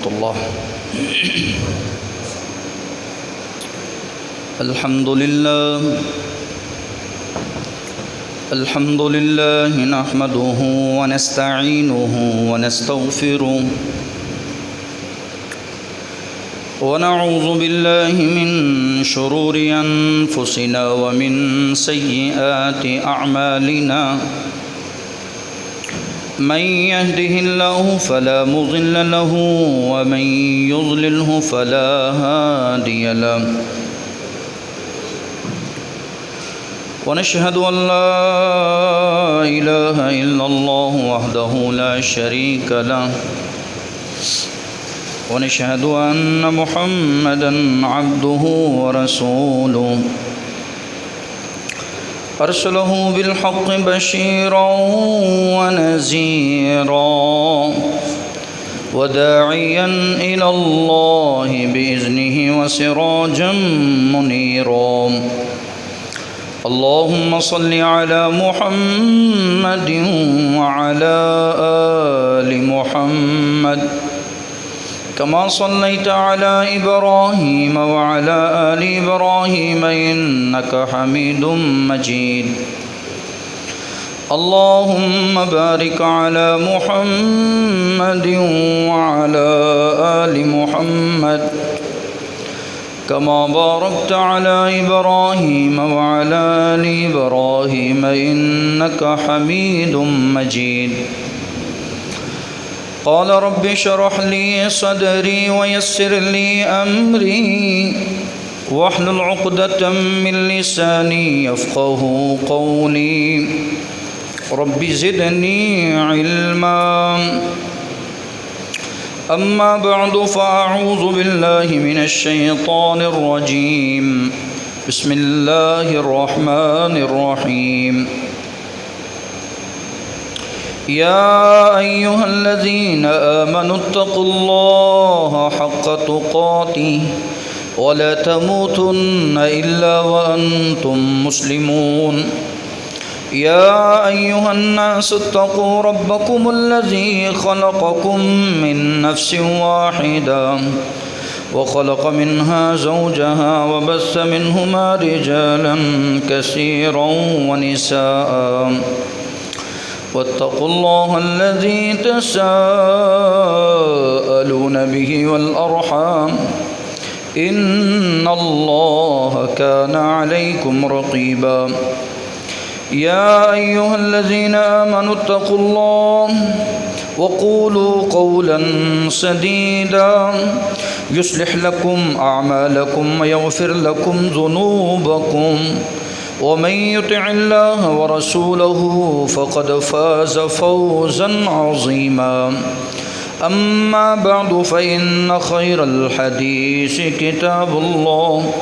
ورحمة الله. الحمد لله نحمده ونستعينه ونستغفره ونعوذ بالله من شرور أنفسنا ومن سيئات أعمالنا. من يهده الله فلا مضل له ومن يضلله فلا هادي له. ونشهد أن لا إله إلا الله وحده لا شريك له. ونشهد أن محمدًا عبده ورسوله أرسله بالحق بشيرا ونذيرا وداعيا إلى الله بإذنه وسراجا منيرا. اللهم صل على محمد وعلى آل محمد كما صليت على إبراهيم وعلى آل إبراهيم إنك حميد مجيد. اللهم بارك على محمد وعلى آل محمد كما باركت على إبراهيم وعلى آل إبراهيم إنك حميد مجيد. قال رب اشرح لي صدري ويسر لي أمري واحلل عقدة من لساني يفقه قولي. رب زدني علما. أما بعد فأعوذ بالله من الشيطان الرجيم. بسم الله الرحمن الرحيم. يا أيها الذين آمنوا اتقوا الله حق تقاته ولا تموتن إلا وأنتم مسلمون. يا أيها الناس اتقوا ربكم الذي خلقكم من نفس واحدة وخلق منها زوجها وبث منهما رجالا كثيرا ونساء. واتقوا الله الذي تساءلون به والأرحام إن الله كان عليكم رقيبا. يا أيها الذين آمنوا اتقوا الله وقولوا قولا سديدا يصلح لكم أعمالكم ويغفر لكم ذنوبكم ومن يطع الله ورسوله فقد فاز فوزا عظيما. أما بعد فإن خير الحديث كتاب الله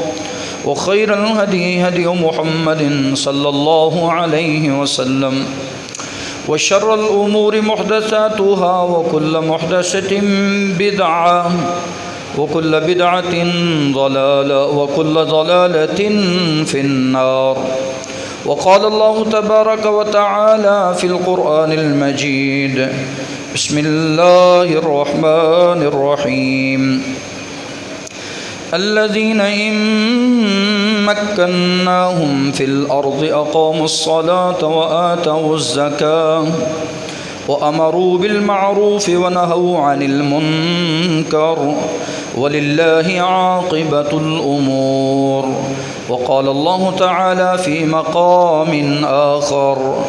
وخير الهدي هدي محمد صلى الله عليه وسلم وشر الأمور محدثاتها وكل محدثة بدعة وكل بدعة ضلالة وكل ضلالة في النار. وقال الله تبارك وتعالى في القرآن المجيد. بسم الله الرحمن الرحيم. الذين إن مكناهم في الأرض أقاموا الصلاة وآتوا الزكاة وأمروا بالمعروف ونهوا عن المنكر ولله عاقبة الأمور. وقال الله تعالى في مقام آخر.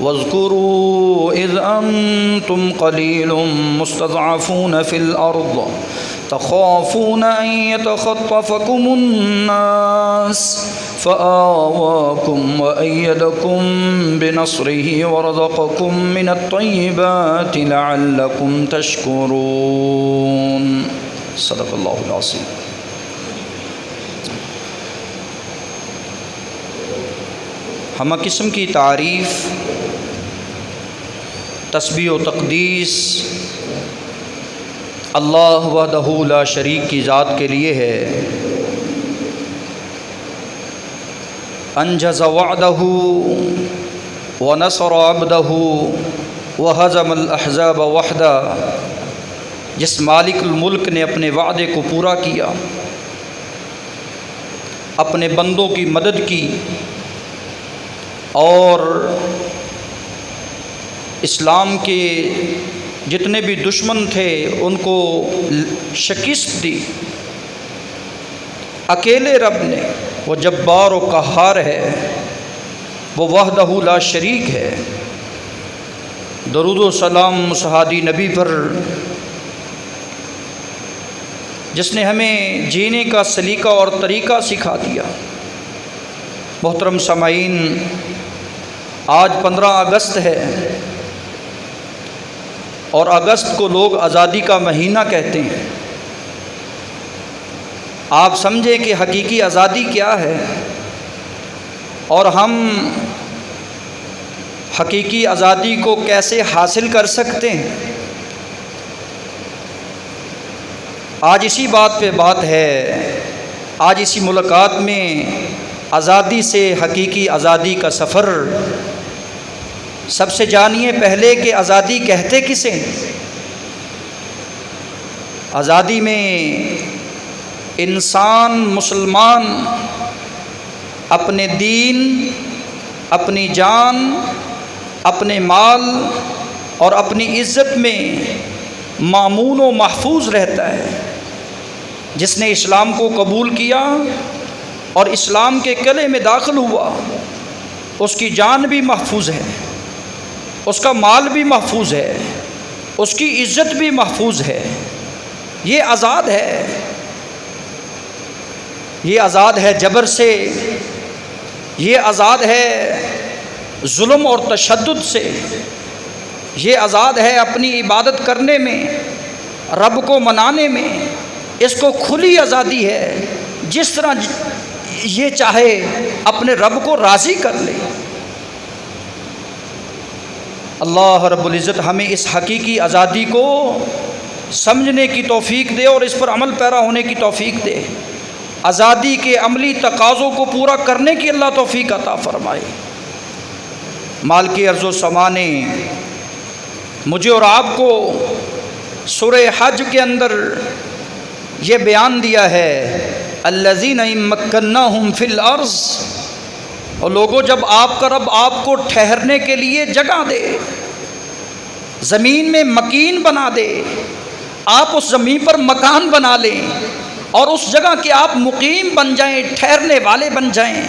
واذكروا إذ أنتم قليل مستضعفون في الأرض تخافون أن يتخطفكم الناس فآواكم وأيدكم بنصره ورزقكم من الطيبات لعلكم تشكرون. صدق اللہ العظیم. ہمہ قسم کی تعریف تسبیح و تقدیس اللہ وحدہ لا شریک کی ذات کے لیے ہے. انجز وعدہ ونصر عبدہ وہزم الاحزاب وحدہ جس مالک الملک نے اپنے وعدے کو پورا کیا، اپنے بندوں کی مدد کی اور اسلام کے جتنے بھی دشمن تھے ان کو شکست دی۔ اکیلے رب نے، وہ جبار و قہار ہے، وہ وحدہ لا شریک ہے۔ درود و سلام صحابی نبی پر، جس نے ہمیں جینے کا سلیقہ اور طریقہ سکھا دیا۔ محترم سامعین، آج 15 اگست ہے اور اگست کو لوگ آزادی کا مہینہ کہتے ہیں۔ آپ سمجھیں کہ حقیقی آزادی کیا ہے اور ہم حقیقی آزادی کو کیسے حاصل کر سکتے ہیں۔ آج اسی بات پہ بات ہے، آج اسی ملاقات میں آزادی سے حقیقی آزادی کا سفر۔ سب سے جانیے پہلے کہ آزادی کہتے کسے ہیں۔ آزادی میں انسان مسلمان اپنے دین، اپنی جان، اپنے مال اور اپنی عزت میں مامون و محفوظ رہتا ہے۔ جس نے اسلام کو قبول کیا اور اسلام کے قلعے میں داخل ہوا، اس کی جان بھی محفوظ ہے، اس کا مال بھی محفوظ ہے، اس کی عزت بھی محفوظ ہے۔ یہ آزاد ہے، یہ آزاد ہے جبر سے، یہ آزاد ہے ظلم اور تشدد سے، یہ آزاد ہے اپنی عبادت کرنے میں، رب کو منانے میں۔ اس کو کھلی آزادی ہے، جس طرح یہ چاہے اپنے رب کو راضی کر لے۔ اللہ رب العزت ہمیں اس حقیقی آزادی کو سمجھنے کی توفیق دے اور اس پر عمل پیرا ہونے کی توفیق دے۔ آزادی کے عملی تقاضوں کو پورا کرنے کی اللہ توفیق عطا فرمائے۔ مالک ارض و سما نے مجھے اور آپ کو سورہ حج کے اندر یہ بیان دیا ہے، الذین مکناہم فی الارض، اور لوگوں جب آپ کا رب آپ کو ٹھہرنے کے لیے جگہ دے، زمین میں مکین بنا دے، آپ اس زمین پر مکان بنا لیں اور اس جگہ کے آپ مقیم بن جائیں، ٹھہرنے والے بن جائیں،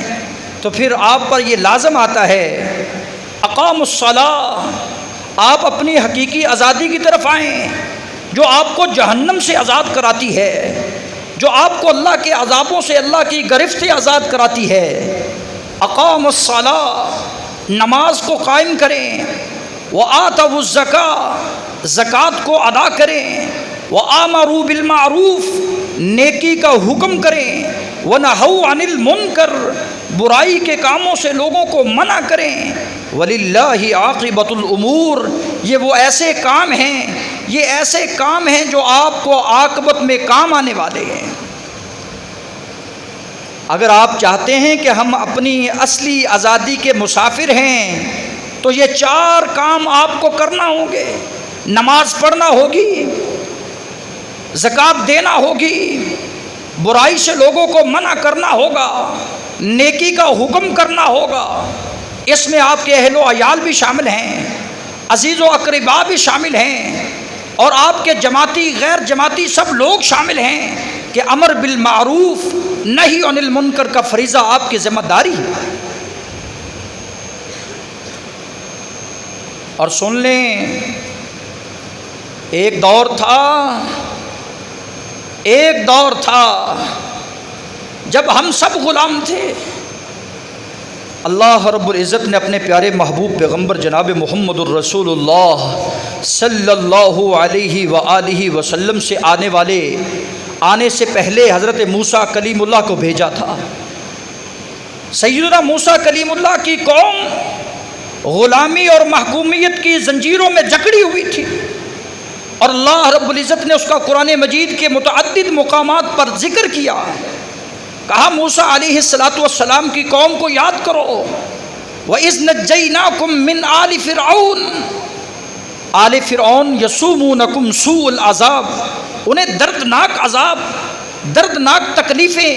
تو پھر آپ پر یہ لازم آتا ہے اقام الصلاۃ، آپ اپنی حقیقی آزادی کی طرف آئیں، جو آپ کو جہنم سے آزاد کراتی ہے، جو آپ کو اللہ کے عذابوں سے، اللہ کی گرفت سے آزاد کراتی ہے۔ اقام الصلاۃ، نماز کو قائم کریں، وآتوا الزکاۃ، زکوٰۃ کو ادا کریں، وآمروا بالمعروف، نیکی کا حکم کریں، ونہوا عن المنکر، برائی کے کاموں سے لوگوں کو منع کریں۔ وَلِلَّهِ عَاقِبَةُ الْأُمُورِ، یہ وہ ایسے کام ہیں، یہ ایسے کام ہیں جو آپ کو عاقبت میں کام آنے والے ہیں۔ اگر آپ چاہتے ہیں کہ ہم اپنی اصلی آزادی کے مسافر ہیں تو یہ 4 کام آپ کو کرنا ہوں گے۔ نماز پڑھنا ہوگی، زکوٰۃ دینا ہوگی، برائی سے لوگوں کو منع کرنا ہوگا، نیکی کا حکم کرنا ہوگا۔ اس میں آپ کے اہل و عیال بھی شامل ہیں، عزیز و اقربا بھی شامل ہیں، اور آپ کے جماعتی غیر جماعتی سب لوگ شامل ہیں کہ امر بالمعروف نہی عن المنکر کا فریضہ آپ کی ذمہ داری ہے۔ اور سن لیں، ایک دور تھا جب ہم سب غلام تھے۔ اللہ رب العزت نے اپنے پیارے محبوب پیغمبر جناب محمد الرسول اللہ صلی اللہ علیہ وآلہ وسلم سے آنے سے پہلے حضرت موسیٰ کلیم اللہ کو بھیجا تھا۔ سیدنا موسیٰ کلیم اللہ کی قوم غلامی اور محکومیت کی زنجیروں میں جکڑی ہوئی تھی، اور اللہ رب العزت نے اس کا قرآن مجید کے متعدد مقامات پر ذکر کیا۔ کہا موسیٰ علیہ السلام کی قوم کو یاد کرو، وَإِذْ نَجَّيْنَاكُمْ مِنْ آلِ فِرْعَوْنَ، آل فرعون یسومونکم سوء العذاب، انہیں دردناک عذاب، دردناک تکلیفیں،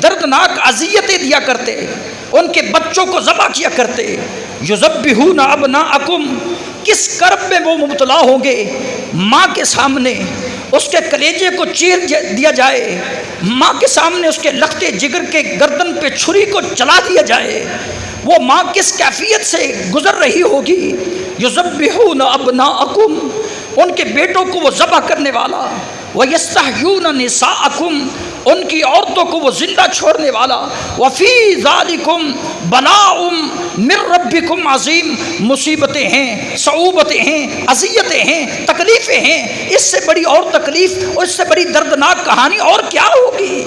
دردناک اذیتیں دیا کرتے، ان کے بچوں کو ذبح کیا کرتے۔ یذبحون ابناءکم، کس کرب میں وہ مبتلا ہوں گے، ماں کے سامنے اس کے کلیجے کو چیر دیا جائے، ماں کے سامنے اس کے لختے جگر کے گردن پہ چھری کو چلا دیا جائے، وہ ماں کس کیفیت سے گزر رہی ہوگی۔ یذبحون ابناءکم، ان کے بیٹوں کو وہ ذبح کرنے والا، وَيَسْتَحْيُونَ نِسَاءَكُمْ، ان کی عورتوں کو وہ زندہ چھوڑنے والا۔ وَفِي ذَلِكُمْ بَلَاءٌ مِّن رَبِّكُمْ عظیم، مصیبتیں ہیں، صعوبتیں ہیں، اذیتیں ہیں، تکلیفیں ہیں، اس سے بڑی اور تکلیف اور اس سے بڑی دردناک کہانی اور کیا ہوگی۔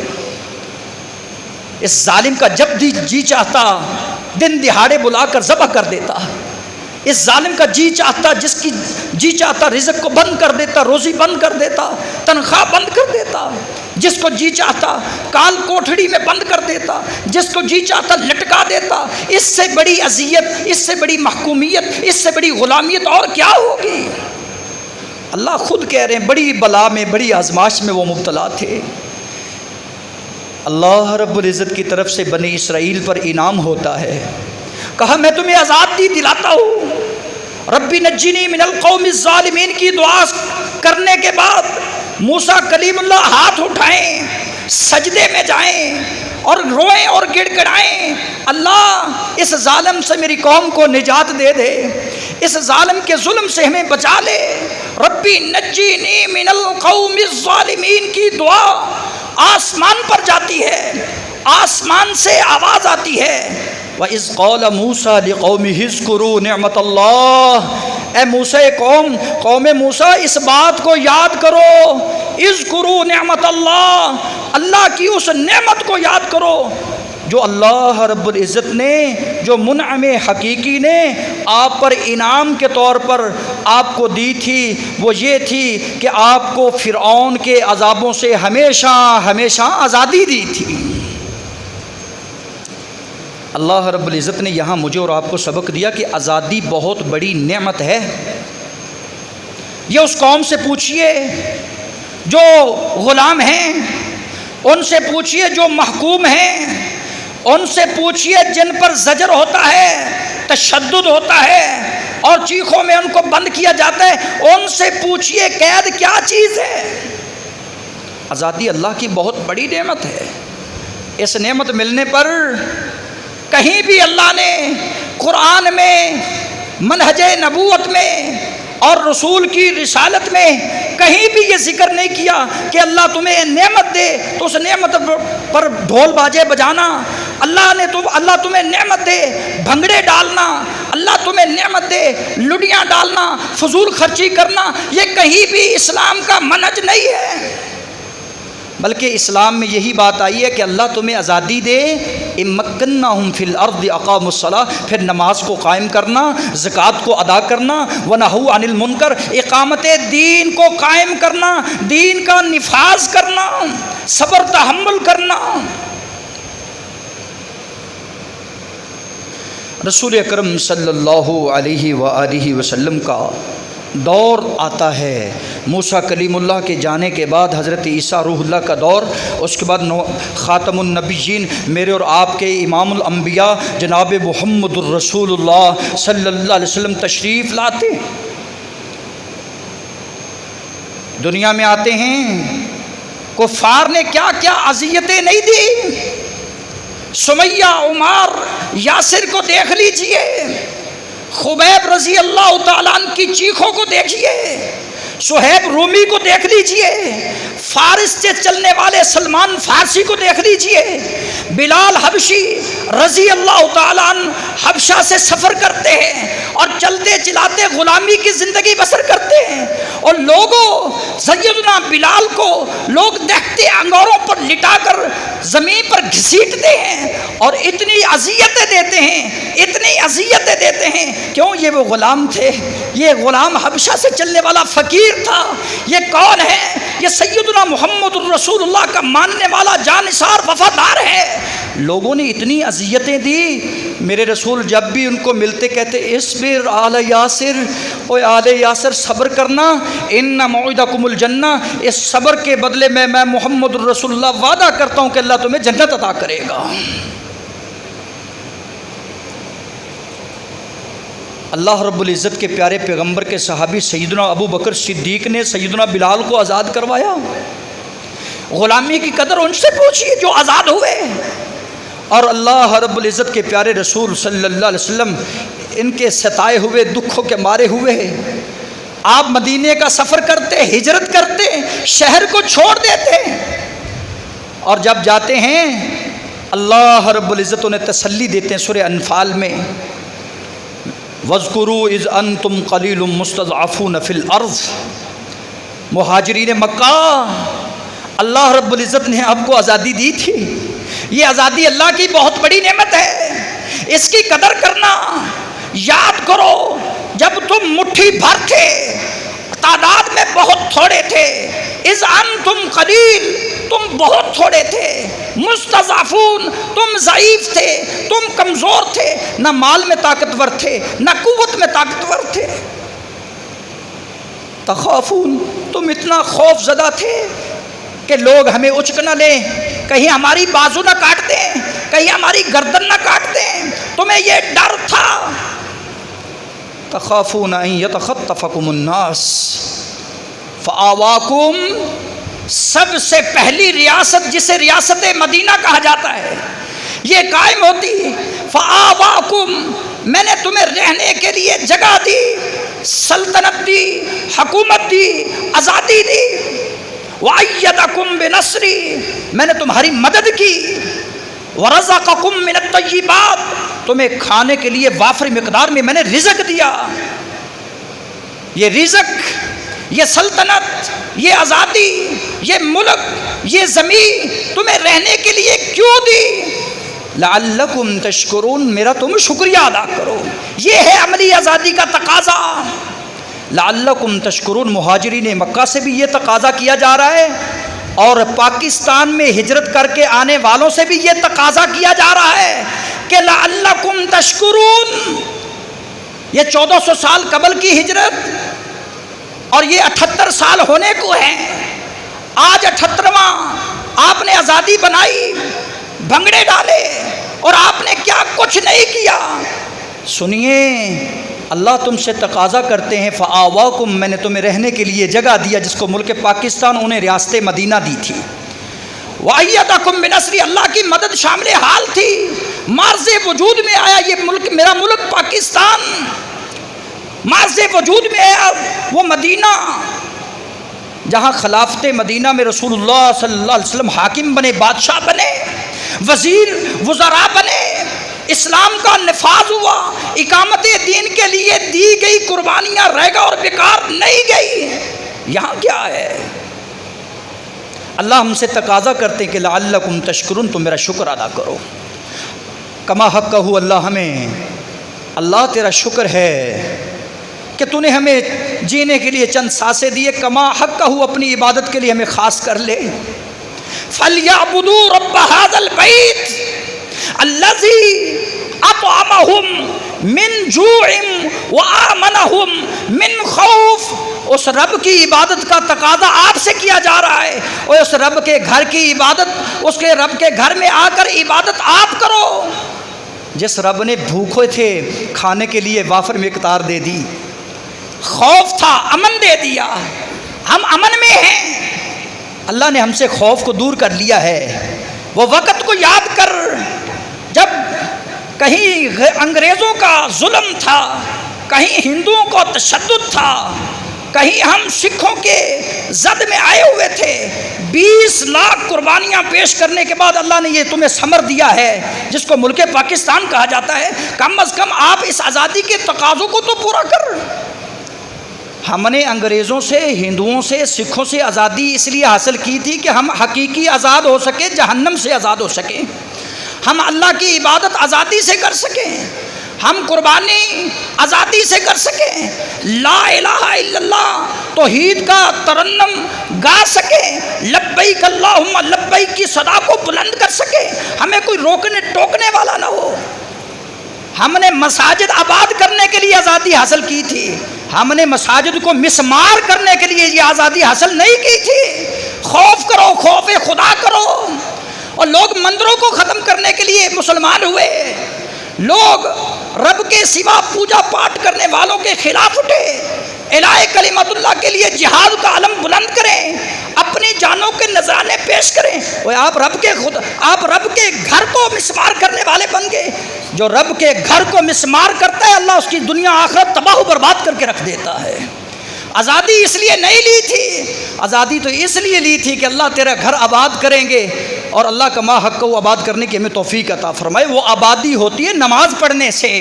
اس ظالم کا جب بھی جی چاہتا دن دہاڑے بلا کر ذبح کر دیتا، اس ظالم کا جی چاہتا، جس کی جی چاہتا رزق کو بند کر دیتا، روزی بند کر دیتا، تنخواہ بند کر دیتا، جس کو جی چاہتا کال کوٹھڑی میں بند کر دیتا، جس کو جی چاہتا لٹکا دیتا۔ اس سے بڑی اذیت، اس سے بڑی محکومیت، اس سے بڑی غلامیت اور کیا ہوگی۔ اللہ خود کہہ رہے ہیں بڑی بلا میں، بڑی آزمائش میں وہ مبتلا تھے۔ اللہ رب العزت کی طرف سے بنی اسرائیل پر انعام ہوتا ہے، کہا میں تمہیں آزادی دلاتا ہوں۔ ربی نجنی من القوم الظالمین کی دعا کرنے کے بعد موسیٰ کلیم اللہ ہاتھ اٹھائیں، سجدے میں جائیں اور روئیں اور گڑ گڑائیں، اللہ اس ظالم سے میری قوم کو نجات دے دے، اس ظالم کے ظلم سے ہمیں بچا لے۔ ربی نجنی من القوم الظالمین کی دعا آسمان پر جاتی ہے، آسمان سے آواز آتی ہے۔ وَإِذْ قَالَ مُوسَىٰ لِقَوْمِهِ اذْكُرُوا نِعْمَةَ اللَّهِ، اے موسیٰ قوم موسیٰ اس بات کو یاد کرو، اذْكُرُوا نِعْمَةَ اللَّهِ، اللہ کی اس نعمت کو یاد کرو جو اللہ رب العزت نے، جو منعم حقیقی نے آپ پر انعام کے طور پر آپ کو دی تھی۔ وہ یہ تھی کہ آپ کو فرعون کے عذابوں سے ہمیشہ ہمیشہ آزادی دی تھی۔ اللہ رب العزت نے یہاں مجھے اور آپ کو سبق دیا کہ آزادی بہت بڑی نعمت ہے۔ یہ اس قوم سے پوچھئے جو غلام ہیں، ان سے پوچھئے جو محکوم ہیں، ان سے پوچھئے جن پر زجر ہوتا ہے، تشدد ہوتا ہے اور چیخوں میں ان کو بند کیا جاتا ہے، ان سے پوچھئے قید کیا چیز ہے۔ آزادی اللہ کی بہت بڑی نعمت ہے۔ اس نعمت ملنے پر کہیں بھی اللہ نے قرآن میں، منہج نبوت میں اور رسول کی رسالت میں کہیں بھی یہ ذکر نہیں کیا کہ اللہ تمہیں نعمت دے تو اس نعمت پر ڈھول باجے بجانا، اللہ تمہیں نعمت دے بھنگڑے ڈالنا، اللہ تمہیں نعمت دے لڈیاں ڈالنا، فضول خرچی کرنا، یہ کہیں بھی اسلام کا منہج نہیں ہے۔ بلکہ اسلام میں یہی بات آئی ہے کہ اللہ تمہیں آزادی دے، امکنہم فی الارض اقاموا الصلاۃ، پھر نماز کو قائم کرنا، زکوٰۃ کو ادا کرنا، ونہوا عن المنکر، اقامت دین کو قائم کرنا، دین کا نفاذ کرنا، صبر تحمل کرنا۔ رسول اکرم صلی اللہ علیہ وآلہ وسلم کا دور آتا ہے، موسیٰ کلیم اللہ کے جانے کے بعد حضرت عیسیٰ روح اللہ کا دور، اس کے بعد خاتم النبیین میرے اور آپ کے امام الانبیاء جناب محمد الرسول اللہ صلی اللہ علیہ وسلم تشریف لاتے، دنیا میں آتے ہیں۔ کفار نے کیا کیا اذیتیں نہیں دی۔ سمیہ، عمار، یاسر کو دیکھ لیجئے، خبیب رضی اللہ تعالیٰ عنہ کی چیخوں کو دیکھیے، صہیب رومی کو دیکھ لیجئے، فارس سے چلنے والے سلمان فارسی کو دیکھ لیجئے، بلال حبشی رضی اللہ تعالیٰ عنہ حبشہ سے سفر کرتے ہیں اور چلتے چلاتے غلامی کی زندگی بسر کرتے ہیں، اور لوگوں سیدنا بلال کو لوگ دہتے انگوروں پر لٹا کر زمین پر گھسیٹتے ہیں اور اتنی اذیتیں دیتے ہیں، اتنی اذیتیں دیتے ہیں۔ کیوں؟ یہ وہ غلام تھے، یہ غلام حبشہ سے چلنے والا فقیر تھا۔ یہ کون ہے؟ یہ سیدنا محمد الرسول اللہ کا ماننے والا جانثار وفادار ہے۔ لوگوں نے اتنی اذیتیں دی، میرے رسول جب بھی ان کو ملتے کہتے اصبر آل یاسر، او آل یاسر صبر کرنا، ان موعدکم الجنہ، اس صبر کے بدلے میں محمد الرسول اللہ وعدہ کرتا ہوں کہ اللہ تمہیں جنت عطا کرے گا۔ اللہ رب العزت کے پیارے پیغمبر کے صحابی سیدنا ابو بکر صدیق نے سیدنا بلال کو آزاد کروایا۔ غلامی کی قدر ان سے پوچھیے جو آزاد ہوئے۔ اور اللہ رب العزت کے پیارے رسول صلی اللہ علیہ وسلم ان کے ستائے ہوئے دکھوں کے مارے ہوئے آپ مدینے کا سفر کرتے، ہجرت کرتے، شہر کو چھوڑ دیتے، اور جب جاتے ہیں اللہ رب العزت انہیں تسلی دیتے ہیں سورہ انفال میں، وَاذْكُرُوا إِذْ أَنْتُمْ قَلِيلٌ مُسْتَضْعَفُونَ فِي الْأَرْضِ۔ مہاجرین مکہ، اللہ رب العزت نے آپ کو آزادی دی تھی، یہ آزادی اللہ کی بہت بڑی نعمت ہے، اس کی قدر کرنا۔ یاد کرو جب تم مٹھی بھر تھے، تعداد میں بہت تھوڑے تھے، اذ انتم قلیل، تم بہت تھوڑے تھے، مستضعفون، تم ضعیف تھے، تم کمزور تھے، نہ مال میں طاقتور تھے نہ قوت میں طاقتور تھے، تخافون، تم اتنا خوف زدہ تھے کہ لوگ ہمیں اچک نہ لیں، کہیں ہماری بازو نہ کاٹ دیں، کہیں ہماری گردن نہ کاٹ دیں، تمہیں یہ ڈر تھا۔ تخافون ان یتخطفکم الناس فآواکم، سب سے پہلی ریاست جسے ریاست مدینہ کہا جاتا ہے یہ قائم ہوتی، فآواکم، میں نے تمہیں رہنے کے لیے جگہ دی، سلطنت دی، حکومت دی، آزادی دی، وَأَيَّدَكُمْ بِنَصْرِي، میں نے تمہاری مدد کی، وَرَزَقَكُمْ مِنَ الطَّيِّبَاتِ، تمہیں کھانے کے لیے وافر مقدار میں میں نے رزق دیا۔ یہ رزق، یہ سلطنت، یہ آزادی، یہ ملک، یہ زمین تمہیں رہنے کے لیے کیوں دی؟ لعلکم تشکرون، میرا تم شکریہ ادا کرو، یہ ہے عملی آزادی کا تقاضا۔ لعلکم تشکرون، مہاجرین مکہ سے بھی یہ تقاضا کیا جا رہا ہے، اور پاکستان میں ہجرت کر کے آنے والوں سے بھی یہ تقاضا کیا جا رہا ہے کہ لعلکم تشکرون۔ یہ 1400 سال قبل کی ہجرت، اور یہ 78 سال ہونے کو ہیں، آج 78واں، آپ نے آزادی بنائی، بھنگڑے ڈالے، اور آپ نے کیا کچھ نہیں کیا۔ سنیے، اللہ تم سے تقاضا کرتے ہیں فآواکم، میں نے تمہیں رہنے کے لیے جگہ دیا، جس کو ملک پاکستان انہیں ریاست مدینہ دی تھی۔ وَأَيَّدَكُمْ بِنَصْرِي، اللہ کی مدد شامل حال تھی، مارز وجود میں آیا یہ ملک، میرا ملک پاکستان مارز وجود میں آیا، وہ مدینہ جہاں خلافت مدینہ میں رسول اللہ صلی اللہ علیہ وسلم حاکم بنے، بادشاہ بنے، وزیر وزراء بنے، اسلام کا نفاذ ہوا، اقامت دین کے لیے دی گئی قربانیاں رہ گا اور بیکار نہیں گئی۔ یہاں کیا ہے؟ اللہ ہم سے تقاضا کرتے کہ لعلکم تشکرون، تم میرا شکر ادا کرو۔ کما حق کہو، اللہ ہمیں، اللہ تیرا شکر ہے کہ تو نے ہمیں جینے کے لیے چند سانسیں دیے، کما حق کہو، اپنی عبادت کے لیے ہمیں خاص کر لے۔ فَلْيَعْبُدُوا رَبَّ هَذَا الْبَيْتِ الَّذِي أَطْعَمَهُمْ مِنْ جُوعٍ وَآمَنَهُمْ مِنْ خَوْفٍ، اس رب کی عبادت کا تقاضا آپ سے کیا جا رہا ہے، اور اس رب کے گھر کی عبادت، اس کے رب کے گھر میں آ کر عبادت آپ کرو، جس رب نے بھوکے تھے کھانے کے لیے وافر مقدار دے دی، خوف تھا امن دے دیا، ہم امن میں ہیں، اللہ نے ہم سے خوف کو دور کر لیا ہے۔ وہ وقت کو یاد کر جب کہیں انگریزوں کا ظلم تھا، کہیں ہندوؤں کو تشدد تھا، کہیں ہم سکھوں کے زد میں آئے ہوئے تھے، 20 لاکھ قربانیاں پیش کرنے کے بعد اللہ نے یہ تمہیں ثمر دیا ہے جس کو ملک پاکستان کہا جاتا ہے۔ کم از کم آپ اس آزادی کے تقاضوں کو تو پورا کر۔ ہم نے انگریزوں سے، ہندوؤں سے، سکھوں سے آزادی اس لیے حاصل کی تھی کہ ہم حقیقی آزاد ہو سکیں، جہنم سے آزاد ہو سکیں، ہم اللہ کی عبادت آزادی سے کر سکیں، ہم قربانی آزادی سے کر سکیں، لا الہ الا اللہ توحید کا ترنم گا سکیں، لبیک اللہم لبیک کی صدا کو بلند کر سکیں، ہمیں کوئی روکنے ٹوکنے والا نہ ہو۔ ہم نے مساجد آباد کرنے کے لیے آزادی حاصل کی تھی، ہم نے مساجد کو مسمار کرنے کے لیے یہ آزادی حاصل نہیں کی تھی۔ خوف کرو، خوف خدا کرو۔ اور لوگ مندروں کو ختم کرنے کے لیے مسلمان ہوئے، لوگ رب کے سوا پوجا پاٹ کرنے والوں کے خلاف اٹھے، الہ کلمت اللہ کے لیے جہاد کا علم بلند کریں، اپنی جانوں کے نذرانے پیش کریں۔ وہ آپ رب کے گھر کو مسمار کرنے والے بن گئے۔ جو رب کے گھر کو مسمار کرتا ہے اللہ اس کی دنیا آخرت تباہ و برباد کر کے رکھ دیتا ہے۔ آزادی اس لیے نہیں لی تھی، آزادی تو اس لیے لی تھی کہ اللہ تیرا گھر آباد کریں گے، اور اللہ کا ما حق کو آباد کرنے کی ہمیں توفیق عطا فرمائے۔ وہ آبادی ہوتی ہے نماز پڑھنے سے،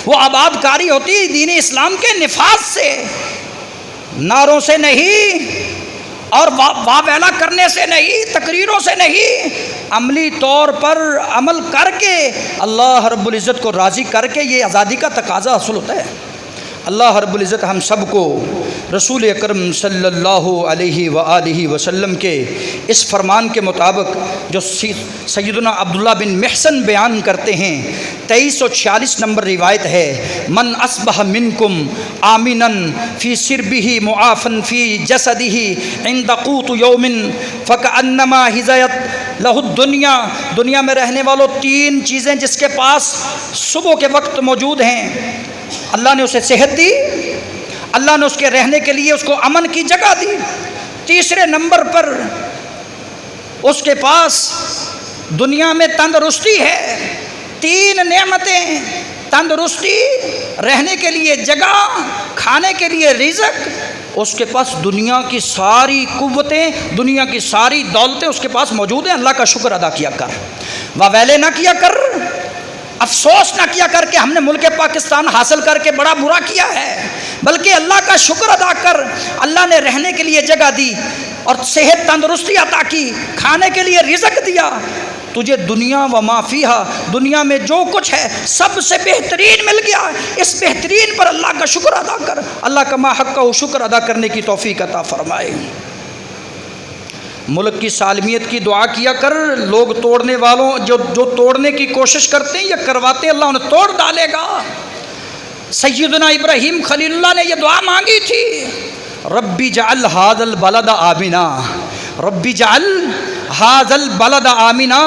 وہ آباد کاری ہوتی ہے دین اسلام کے نفاذ سے، نعروں سے نہیں، اور واویلا کرنے سے نہیں، تقریروں سے نہیں، عملی طور پر عمل کر کے اللہ رب العزت کو راضی کر کے یہ آزادی کا تقاضا حاصل ہوتا ہے۔ اللہ رب العزت ہم سب کو رسول اکرم صلی اللہ علیہ وآلہ وسلم کے اس فرمان کے مطابق جو سیدنا عبداللہ بن محسن بیان کرتے ہیں، 2346 نمبر روایت ہے، من اصبح منکم آمنا فی سربہ معافا فی جسدہ عند قوت یوم فکأنما حزیت لہ الدنیا۔ دنیا میں رہنے والوں 3 چیزیں جس کے پاس صبح کے وقت موجود ہیں، اللہ نے اسے صحت دی، اللہ نے اس کے رہنے کے لیے اس کو امن کی جگہ دی، تیسرے نمبر پر اس کے پاس دنیا میں تندرستی ہے۔ 3 نعمتیں، تندرستی، رہنے کے لیے جگہ، کھانے کے لیے رزق، اس کے پاس دنیا کی ساری قوتیں، دنیا کی ساری دولتیں اس کے پاس موجود ہیں۔ اللہ کا شکر ادا کیا کر، واویلے نہ کیا کر، افسوس نہ کیا کر کہ ہم نے ملک پاکستان حاصل کر کے بڑا برا کیا ہے، بلکہ اللہ کا شکر ادا کر، اللہ نے رہنے کے لیے جگہ دی اور صحت تندرستی عطا کی، کھانے کے لیے رزق دیا، تجھے دنیا و ما فیہا، دنیا میں جو کچھ ہے سب سے بہترین مل گیا۔ اس بہترین پر اللہ کا شکر ادا کر، اللہ کا ما حق کا شکر ادا کرنے کی توفیق عطا فرمائے۔ ملک کی سالمیت کی دعا کیا کر، لوگ توڑنے والوں جو توڑنے کی کوشش کرتے ہیں یا کرواتے ہیں اللہ انہیں توڑ ڈالے گا۔ سیدنا ابراہیم خلیل اللہ نے یہ دعا مانگی تھی، ربی جعل ھذا البلد آمنا، ربی جعل ھذا البلد آمنا،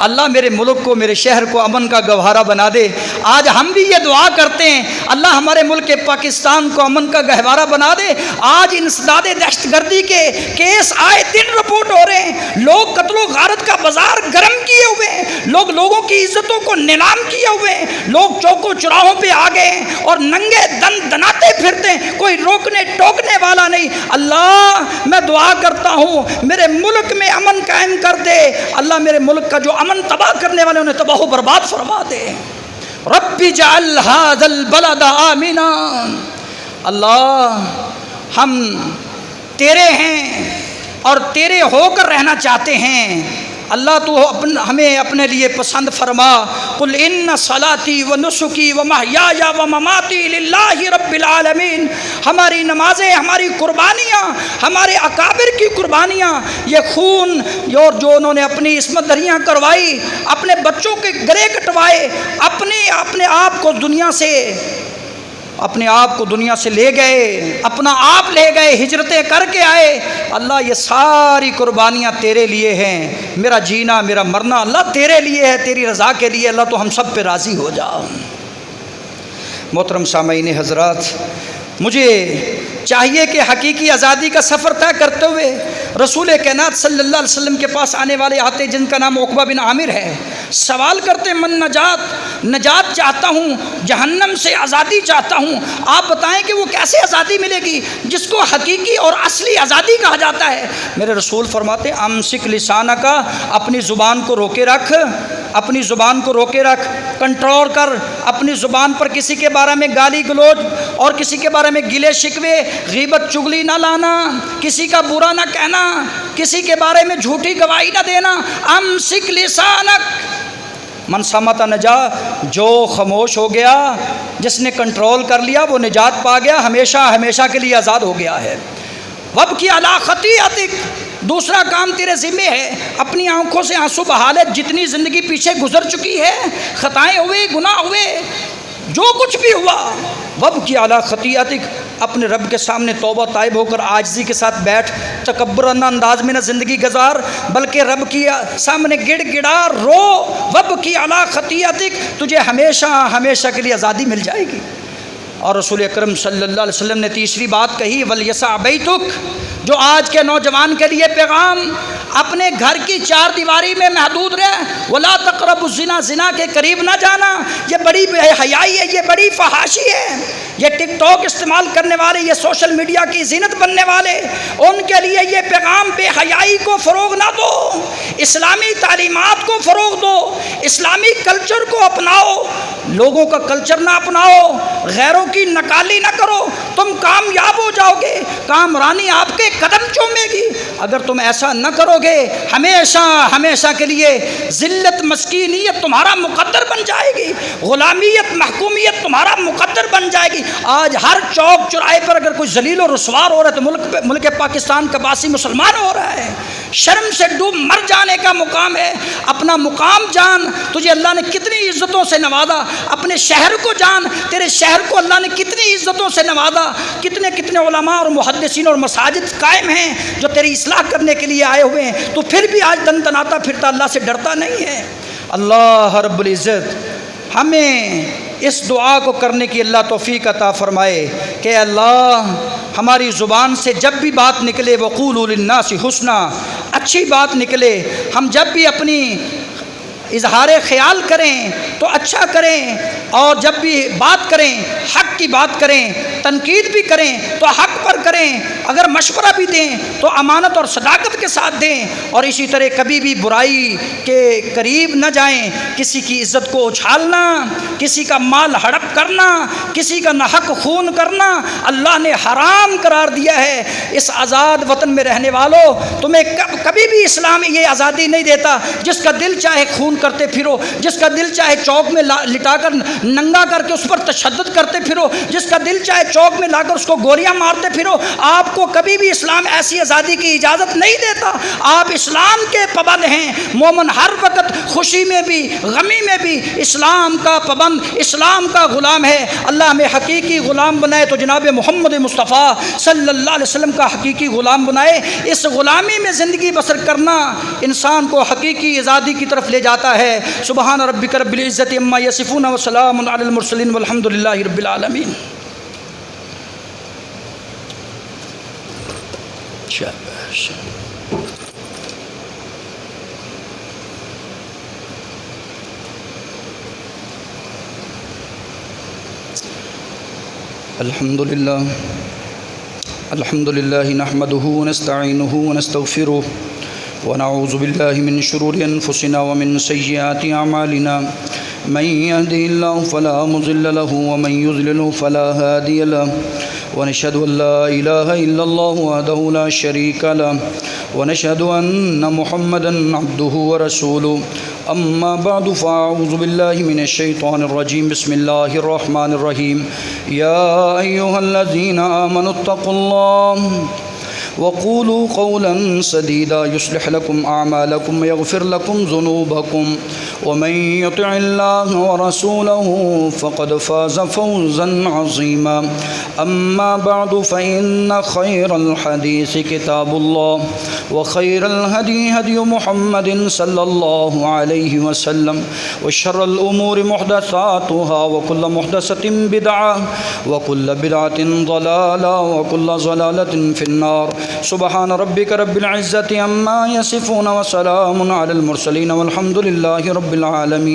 اللہ میرے ملک کو، میرے شہر کو امن کا گہوارہ بنا دے۔ آج ہم بھی یہ دعا کرتے ہیں، اللہ ہمارے ملک پاکستان کو امن کا گہوارہ بنا دے۔ آج انسداد دہشت گردی کے کیس آئے دن رپورٹ ہو رہے ہیں، لوگ قتل و غارت کا بازار گرم کیے ہوئے ہیں، لوگ لوگوں کی عزتوں کو نیلام کیے ہوئے ہیں، لوگ چوکوں چراہوں پہ آ گئے ہیں اور ننگے دن دناتے پھرتے ہیں، کوئی روکنے ٹوکنے والا نہیں۔ اللہ میں دعا کرتا ہوں میرے ملک میں امن قائم کر دے، اللہ میرے ملک کا جو امن تباہ کرنے والے انہیں تباہ و برباد فرما دے۔ ربی جعل ھذا البلد آمنا، اللہ ہم تیرے ہیں اور تیرے ہو کر رہنا چاہتے ہیں، اللہ تو ہمیں اپنے لیے پسند فرما۔ قل ان صلاتی و نسکی و محیای و مماتی للہ رب العالمین، ہماری نمازیں، ہماری قربانیاں، ہمارے اکابر کی قربانیاں، یہ خون اور جو انہوں نے اپنی عصمت دریاں کروائی، اپنے بچوں کے گلے کٹوائے، اپنے آپ کو دنیا سے لے گئے، اپنا آپ لے گئے، ہجرتیں کر کے آئے، اللہ یہ ساری قربانیاں تیرے لیے ہیں، میرا جینا میرا مرنا اللہ تیرے لیے ہے، تیری رضا کے لیے، اللہ تو ہم سب پہ راضی ہو جا۔ محترم سامعین حضرات، مجھے چاہیے کہ حقیقی آزادی کا سفر طے کرتے ہوئے رسول کائنات صلی اللہ علیہ وسلم کے پاس آنے والے آتے جن کا نام عقبہ بن عامر ہے، سوال کرتے من نجات چاہتا ہوں، جہنم سے آزادی چاہتا ہوں، آپ بتائیں کہ وہ کیسے آزادی ملے گی جس کو حقیقی اور اصلی آزادی کہا جاتا ہے؟ میرے رسول فرماتے امسک لسانہ کا، اپنی زبان کو روکے رکھ، اپنی زبان کو روکے رکھ، کنٹرول کر، اپنی زبان پر کسی کے بارے میں گالی گلوچ اور کسی کے بارے میں گلے شکوے، غیبت چگلی نہ لانا، کسی کا برا نہ کہنا، کسی کے بارے میں جھوٹی گواہی نہ دینا۔ امسک لسانک، من صمت نجا، جو خاموش ہو گیا، جس نے کنٹرول کر لیا وہ نجات پا گیا، ہمیشہ ہمیشہ کے لیے آزاد ہو گیا ہے۔ وابکی علی خطیئتک، دوسرا کام تیرے ذمہ ہے، اپنی آنکھوں سے آنسو بہا لے، جتنی زندگی پیچھے گزر چکی ہے، خطائیں ہوئے، گناہ ہوئے، جو کچھ بھی ہوا وابکی علی خطیئتک، اپنے رب کے سامنے توبہ طائب ہو کر عاجزی کے ساتھ بیٹھ، تکبرانہ انداز میں نہ زندگی گزار، بلکہ رب کی سامنے گڑ گڑا رو، وابکی علی خطیئتک، تجھے ہمیشہ ہمیشہ کے لیے آزادی مل جائے گی۔ اور رسول اکرم صلی اللہ علیہ وسلم نے تیسری بات کہی، ولیسع بیتک، جو آج کے نوجوان کے لیے پیغام، اپنے گھر کی چار دیواری میں محدود رہ، ولا تقربوا الزنا، زنا کے قریب نہ جانا، یہ بڑی بے حیائی ہے، یہ بڑی فحاشی ہے۔ یہ ٹک ٹاک استعمال کرنے والے، یہ سوشل میڈیا کی زینت بننے والے، ان کے لیے یہ پیغام بے حیائی کو فروغ نہ دو، اسلامی تعلیمات کو فروغ دو، اسلامی کلچر کو اپناؤ، لوگوں کا کلچر نہ اپناؤ، غیروں کی نکالی نہ کرو، تم کامیاب ہو جاؤ گے، کامرانی آپ کے قدم چومے گی۔ اگر تم ایسا نہ کرو گے، ہمیشہ ہمیشہ کے لیے ذلت مسکینیت تمہارا مقدر بن جائے گی، غلامیت محکومیت تمہارا مقدر بن جائے گی۔ آج ہر چوک چوراہے پر اگر کوئی ذلیل و رسوار ہو رہا ہے تو ملک پاکستان کا باسی مسلمان ہو رہا ہے۔ شرم سے ڈوب مر جانے کا مقام ہے۔ اپنا مقام جان، تجھے اللہ نے کتنی عزتوں سے نوازا، اپنے شہر کو جان، تیرے شہر کو اللہ نے کتنی عزتوں سے نوازا، کتنے کتنے علماء اور محدثین اور مساجد قائم ہیں جو تیری اصلاح کرنے کے لیے آئے ہوئے ہیں، تو پھر بھی آج دن دناتا پھرتا، اللہ سے ڈرتا نہیں ہے۔ اللہ رب العزت ہمیں اس دعا کو کرنے کی اللہ توفیق عطا فرمائے کہ اللہ ہماری زبان سے جب بھی بات نکلے وقولوا للناس حسنا، اچھی بات نکلے، ہم جب بھی اپنی اظہار خیال کریں تو اچھا کریں، اور جب بھی بات کریں حق کی بات کریں، تنقید بھی کریں تو حق پر کریں، اگر مشورہ بھی دیں تو امانت اور صداقت کے ساتھ دیں، اور اسی طرح کبھی بھی برائی کے قریب نہ جائیں۔ کسی کی عزت کو اچھالنا، کسی کا مال ہڑپ کرنا، کسی کا ناحق خون کرنا اللہ نے حرام قرار دیا ہے۔ اس آزاد وطن میں رہنے والوں، تمہیں کبھی بھی اسلام یہ آزادی نہیں دیتا جس کا دل چاہے خون کرتے پھرو، جس کا دل چاہے چوک میں لٹا کر ننگا کر کے اس پر تشدد کرتے پھرو، جس کا دل چاہے چوک میں لا کر اس کو گولیاں مارتے پھرو۔ آپ کو کبھی بھی اسلام ایسی آزادی کی اجازت نہیں دیتا۔ آپ اسلام کے پابند ہیں۔ مومن ہر وقت خوشی میں بھی غمی میں بھی اسلام کا پابند، اسلام کا غلام ہے۔ اللہ ہمیں حقیقی غلام بنائے تو جناب محمد مصطفیٰ صلی اللہ علیہ وسلم کا حقیقی غلام بنائے۔ اس غلامی میں زندگی بسر کرنا انسان کو حقیقی آزادی کی طرف لے جاتا ہے۔ سبحان ربک رب العزت عما یصفون وسلام علی المرسلین والحمد للہ رب العالمین۔ شاباش۔ الحمد للہ نحمده ونستعینه ونستغفره ونعوذ باللہ من شرور انفسنا ومن سیئات اعمالنا، من يهده الله فلا مضل له ومن يضلل فلا هادي له، ونشهد ان لا اله الا الله وحده لا شريك له، ونشهد ان محمدا عبده ورسوله۔ اما بعد فاعوذ باللہ من الشیطان الرجیم، بسم اللہ الرحمن الرحیم۔ یا ایھا الذین آمنوا اتقوا اللہ وقولوا قولا سديدا يصلح لكم أعمالكم ويغفر لكم ذنوبكم ومن يطع الله ورسوله فقد فاز فوزا عظيما أما بعد فإن خير الحديث كتاب الله وخير الهدي هدي محمد صلى الله عليه وسلم وشر الأمور محدثاتها وكل محدثة بدعة وكل بدعة ضلالة وكل ضلالة في النار۔ سبحان ربک رب العزت عما یصفون وسلام علی المرسلین والحمد للہ رب العالمین۔